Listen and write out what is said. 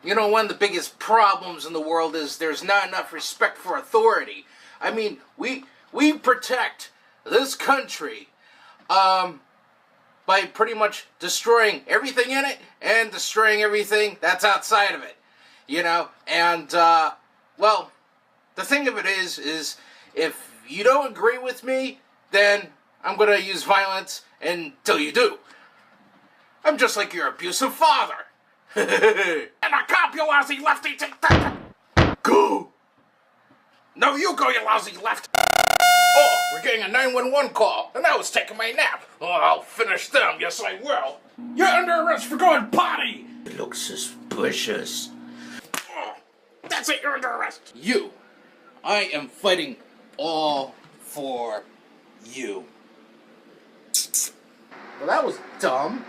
You know, one of the biggest problems in the world is there's not enough respect for authority. I mean, we protect this country by pretty much destroying everything in it and destroying everything that's outside of it. You know, and, well, the thing of it is if you don't agree with me, then I'm going to use violence until you do. I'm just like your abusive father. And a cop, you lousy lefty, take that. Go. No, you go, you lousy left. Oh, we're getting a 911 call, and I was taking my nap. Oh, I'll finish them, yes I will. You're under arrest for going potty. It looks suspicious. Oh, that's it, you're under arrest. You. I am fighting all for you. Well, that was dumb.